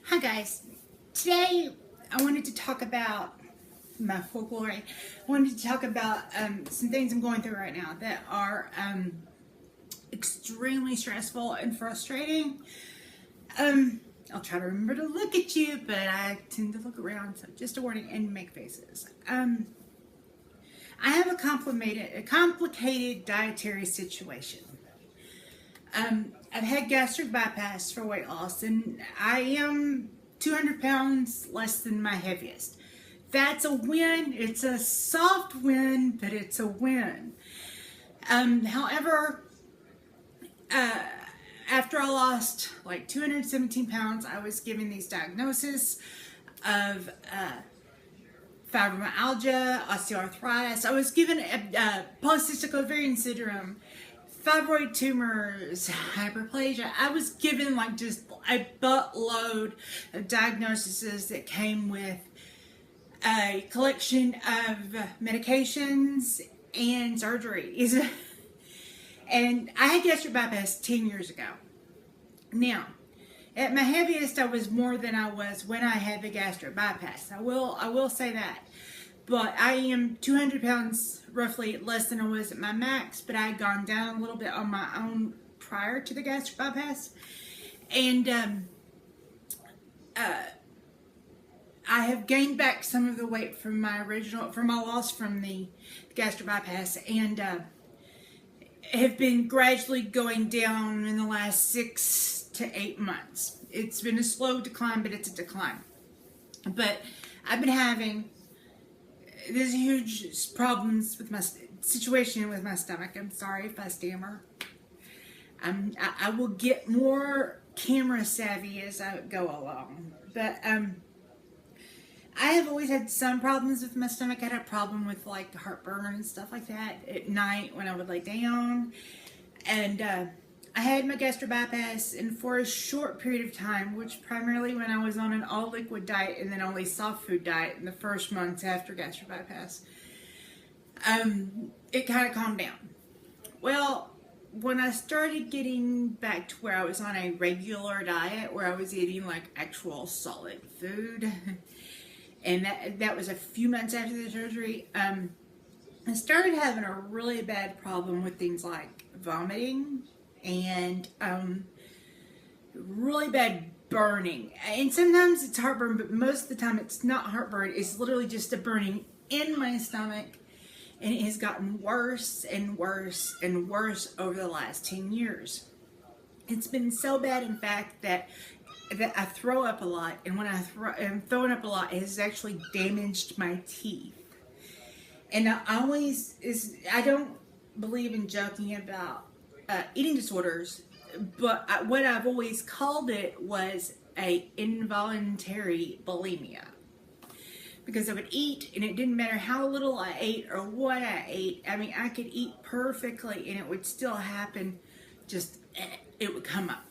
Hi guys, today I wanted to talk about my folklore. I wanted to talk about some things I'm going through right now that are extremely stressful and frustrating. I'll try to remember to look at you, but I tend to look around, so just a warning, and make faces. I have a complicated dietary situation. I've had gastric bypass for weight loss, and I am 200 pounds less than my heaviest. That's a win. It's a soft win, but it's a win. However, after I lost like 217 pounds, I was given these diagnoses of fibromyalgia, osteoarthritis. I was given polycystic ovarian syndrome, fibroid tumors, hyperplasia. I was given like just a buttload of diagnoses that came with a collection of medications and surgeries. And I had gastric bypass 10 years ago. Now, at my heaviest, I was more than I was when I had the gastric bypass. I will say that. But I am 200 pounds, roughly less than I was at my max, but I had gone down a little bit on my own prior to the gastric bypass. And I have gained back some of the weight from my loss from the gastric bypass, and have been gradually going down in the last 6 to 8 months. It's been a slow decline, but it's a decline. But I've been having there's huge problems with my situation with my stomach. I'm sorry if I stammer. I will get more camera savvy as I go along. But I have always had some problems with my stomach. I had a problem with like heartburn and stuff like that at night when I would lay down. And I had my gastric bypass, and for a short period of time, which primarily when I was on an all liquid diet and then only soft food diet in the first months after gastric bypass, it kind of calmed down. Well, when I started getting back to where I was on a regular diet, where I was eating like actual solid food, and that was a few months after the surgery, I started having a really bad problem with things like vomiting and really bad burning. And sometimes it's heartburn, but most of the time it's not heartburn. It's literally just a burning in my stomach, and it has gotten worse and worse and worse over the last 10 years. It's been so bad, in fact, that I throw up a lot, and when I'm throwing up a lot, it has actually damaged my teeth. And I don't believe in joking about eating disorders, but what I've always called it was a involuntary bulimia, because I would eat, and it didn't matter how little I ate or what I ate. I mean, I could eat perfectly, and it would still happen. It would come up.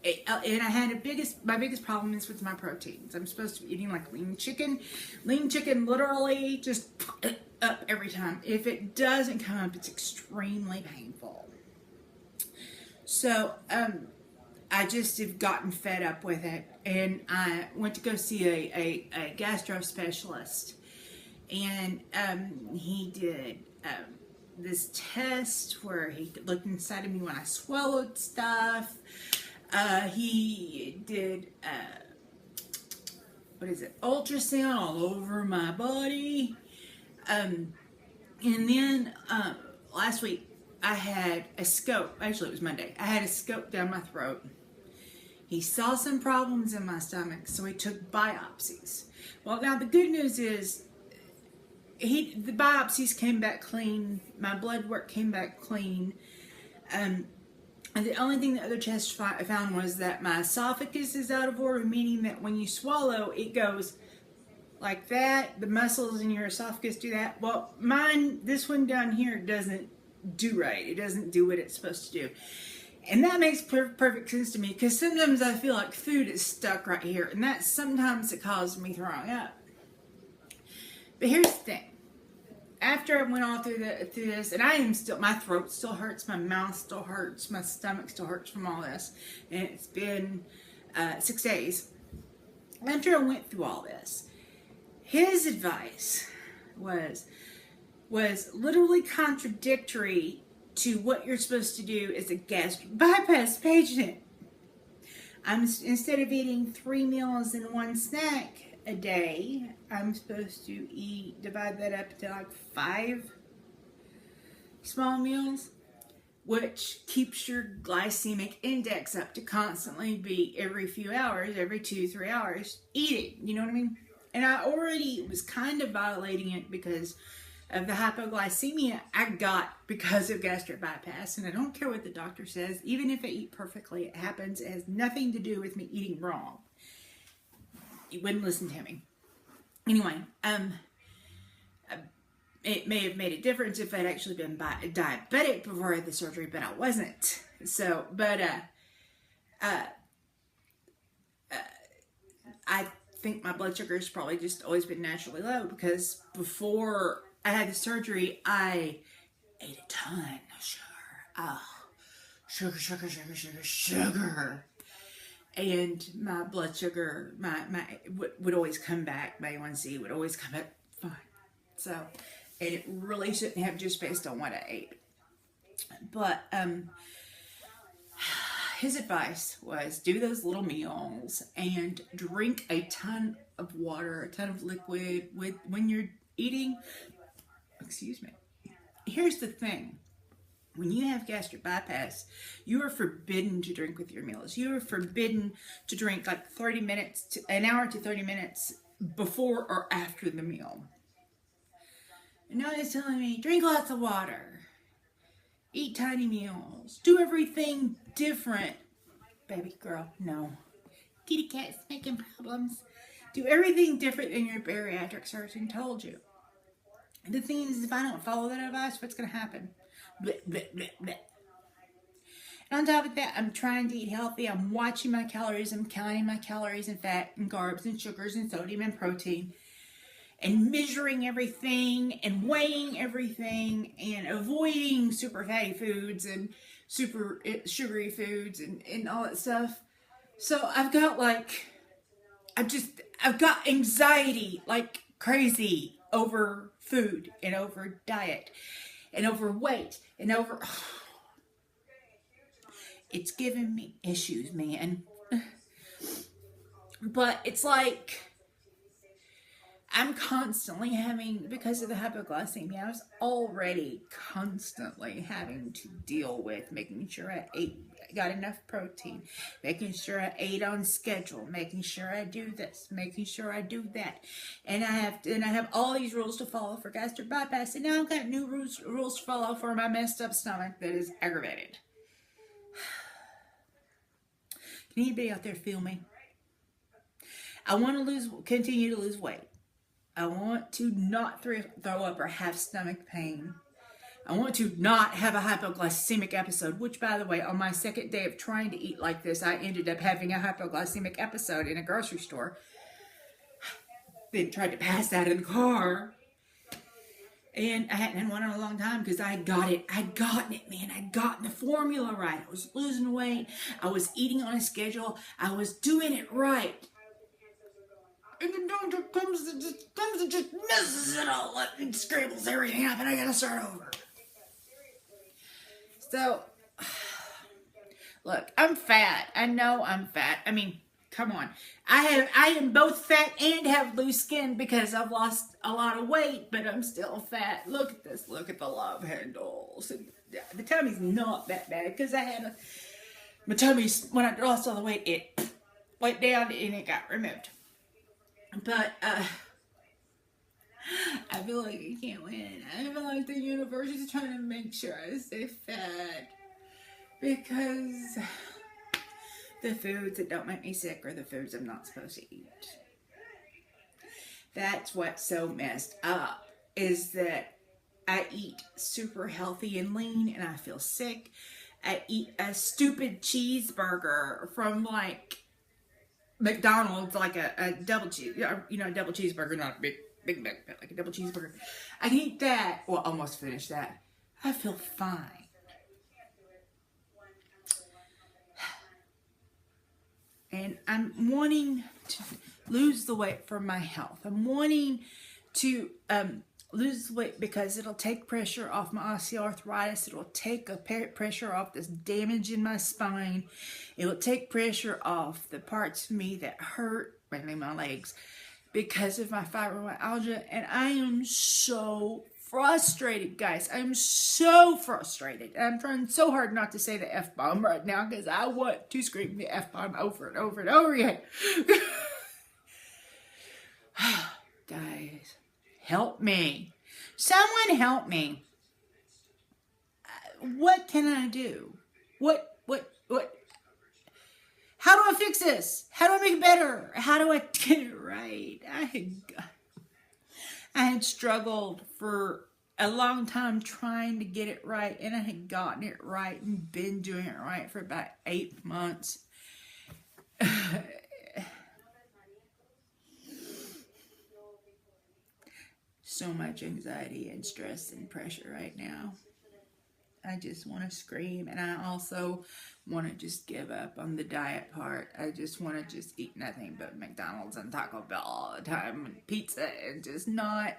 And I had my biggest problem is with my proteins. I'm supposed to be eating like lean chicken. Lean chicken literally just up every time. If it doesn't come up, it's extremely painful. So I just have gotten fed up with it, and I went to go see a gastro specialist, and he did this test where he looked inside of me when I swallowed stuff. He did ultrasound all over my body, and then last week I had a scope. Actually, it was Monday. I had a scope down my throat. He saw some problems in my stomach, so he took biopsies. Well, now the good news is the biopsies came back clean. My blood work came back clean. And the only thing the other test found was that my esophagus is out of order, meaning that when you swallow, it goes like that. The muscles in your esophagus do that. Well, this one down here doesn't do right. It doesn't do what it's supposed to do. And that makes perfect sense to me, because sometimes I feel like food is stuck right here, and that sometimes it causes me throwing up. But here's the thing. After I went all through this, and my throat still hurts, my mouth still hurts, my stomach still hurts from all this, and it's been 6 days. after I went through all this, his advice was literally contradictory to what you're supposed to do as a gastric bypass patient. Instead of eating 3 meals and 1 snack a day, I'm supposed to divide that up to like 5 small meals, which keeps your glycemic index up to constantly be every few hours, every 2-3 hours eating. You know what I mean? And I already was kind of violating it because of the hypoglycemia I got because of gastric bypass. And I don't care what the doctor says. Even if I eat perfectly, it happens. It has nothing to do with me eating wrong. You wouldn't listen to me. Anyway, it may have made a difference if I'd actually been diabetic before I had the surgery, but I wasn't. So, but I think my blood sugar has probably just always been naturally low because before I had the surgery, I ate a ton of sugar. Oh, sugar. And my blood sugar, would always come back. My A1C would always come back fine. So, and it really shouldn't have just based on what I ate. But his advice was do those little meals and drink a ton of water, a ton of liquid when you're eating. Excuse me. Here's the thing. When you have gastric bypass, you are forbidden to drink with your meals. You are forbidden to drink like 30 minutes to an hour to 30 minutes before or after the meal. And now he's telling me, drink lots of water, eat tiny meals, do everything different. Baby girl, no. Kitty cat's making problems. Do everything different than your bariatric surgeon told you. And the thing is, if I don't follow that advice, what's going to happen? Bleh, bleh, bleh, bleh. And on top of that, I'm trying to eat healthy. I'm watching my calories. I'm counting my calories and fat and carbs and sugars and sodium and protein. And measuring everything and weighing everything and avoiding super fatty foods and super sugary foods and all that stuff. So I've got anxiety like crazy over food and over diet and over weight and over... It's giving me issues, man. But it's like I'm constantly having, because of the hypoglycemia, I was already constantly having to deal with making sure I got enough protein, making sure I ate on schedule, making sure I do this, making sure I do that. And I have all these rules to follow for gastric bypass, and now I've got new rules to follow for my messed up stomach that is aggravated. Can anybody out there feel me? I want to continue to lose weight. I want to not throw up or have stomach pain. I want to not have a hypoglycemic episode, which, by the way, on my second day of trying to eat like this, I ended up having a hypoglycemic episode in a grocery store. Then tried to pass out in the car. And I hadn't had one in a long time because I had gotten it, man. I'd gotten the formula right. I was losing weight. I was eating on a schedule. I was doing it right. And the doctor comes and just messes it all up and scrambles everything up, and I gotta start over. So, look, I'm fat. I know I'm fat. I mean, come on. I am both fat and have loose skin because I've lost a lot of weight, but I'm still fat. Look at this. Look at the love handles. The tummy's not that bad because my tummy, when I lost all the weight, it went down and it got removed. But I feel like I can't win. I feel like the universe is trying to make sure I stay fat because the foods that don't make me sick are the foods I'm not supposed to eat. That's what's so messed up, is that I eat super healthy and lean and I feel sick. I eat a stupid cheeseburger from like McDonald's, like a double cheese, a double cheeseburger, not a big Mac, but like a double cheeseburger. I can eat that. Well, almost finished that. I feel fine. And I'm wanting to lose the weight for my health. I'm wanting to lose the weight because it'll take pressure off my osteoarthritis. It'll take pressure off this damage in my spine. It will take pressure off the parts of me that hurt, mainly my legs, because of my fibromyalgia. And I am so frustrated, guys. I'm so frustrated. I'm trying so hard not to say the F-bomb right now because I want to scream the F-bomb over and over and over again. Guys, help me. Someone help me. What can I do? What? How do I fix this? How do I make it better? How do I get it right? I had struggled for a long time trying to get it right, and I had gotten it right and been doing it right for about 8 months. So much anxiety and stress and pressure right now. I just want to scream, and I also want to just give up on the diet part. I just want to just eat nothing but McDonald's and Taco Bell all the time and pizza and just not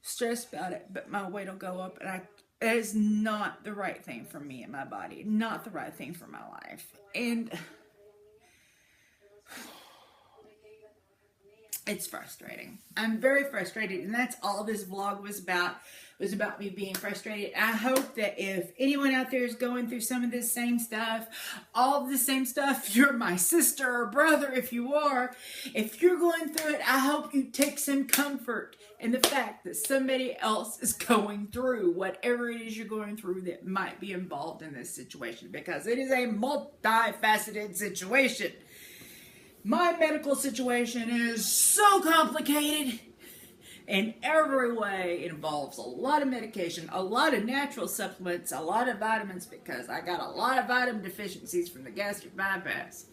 stress about it. But my weight will go up, and it is not the right thing for me and my body, not the right thing for my life. And it's frustrating. I'm very frustrated, and that's all this vlog was about. It was about me being frustrated. I hope that if anyone out there is going through some of this same stuff, all of the same stuff, you're my sister or brother if you are. If you're going through it, I hope you take some comfort in the fact that somebody else is going through whatever it is you're going through that might be involved in this situation, because it is a multifaceted situation. My medical situation is so complicated in every way. It involves a lot of medication, a lot of natural supplements, a lot of vitamins, because I got a lot of vitamin deficiencies from the gastric bypass.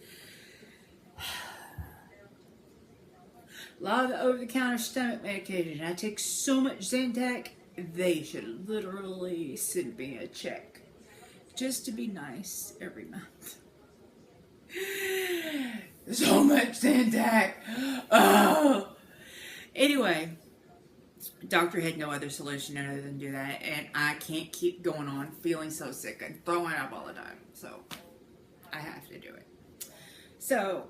A lot of the over-the-counter stomach medication. I take so much Zantac, they should literally send me a check just to be nice every month. So much Zantac. Oh. Anyway, the doctor had no other solution other than do that, and I can't keep going on feeling so sick and throwing up all the time. So I have to do it. So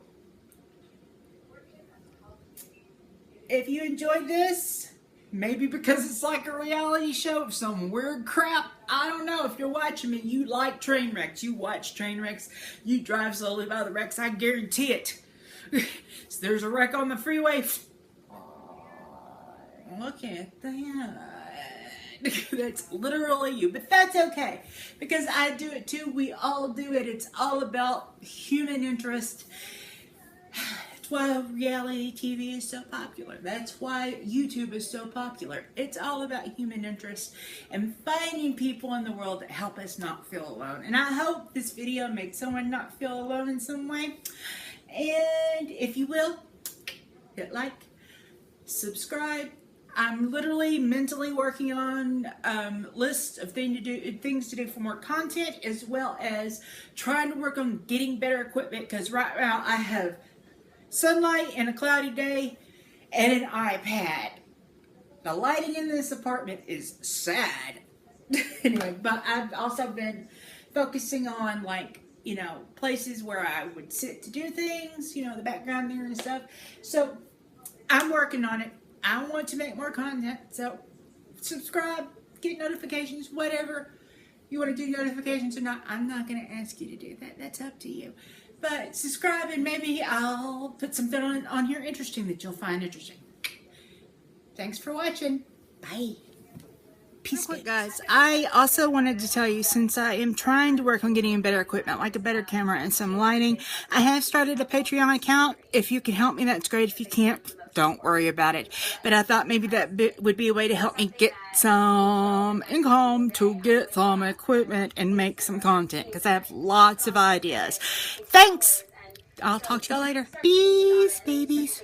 if you enjoyed this, maybe because it's like a reality show of some weird crap, I don't know. If you're watching me, you like train wrecks. You watch train wrecks. You drive slowly by the wrecks. I guarantee it. So there's a wreck on the freeway. Look at that. That's literally you. But that's okay, because I do it too. We all do it. It's all about human interest. That's why reality TV is so popular. That's why YouTube is so popular. It's all about human interest and finding people in the world that help us not feel alone. And I hope this video made someone not feel alone in some way. And if you will, hit like, subscribe. I'm literally mentally working on lists of things to do for more content, as well as trying to work on getting better equipment, because right now I have sunlight and a cloudy day and an iPad. The lighting in this apartment is sad. Anyway, but I've also been focusing on, like, you know, places where I would sit to do things, you know, the background there and stuff. So I'm working on it. I want to make more content, so subscribe, get notifications, whatever. You want to do notifications or not, I'm not going to ask you to do that. That's up to you. But subscribe, and maybe I'll put something on here interesting that you'll find interesting. Thanks for watching. Bye. Peace, guys. I also wanted to tell you, since I am trying to work on getting better equipment, like a better camera and some lighting, I have started a Patreon account. If you can help me, that's great. If you can't, don't worry about it. But I thought maybe that would be a way to help me get some income to get some equipment and make some content, because I have lots of ideas. Thanks. I'll talk to y'all later. Peace, babies.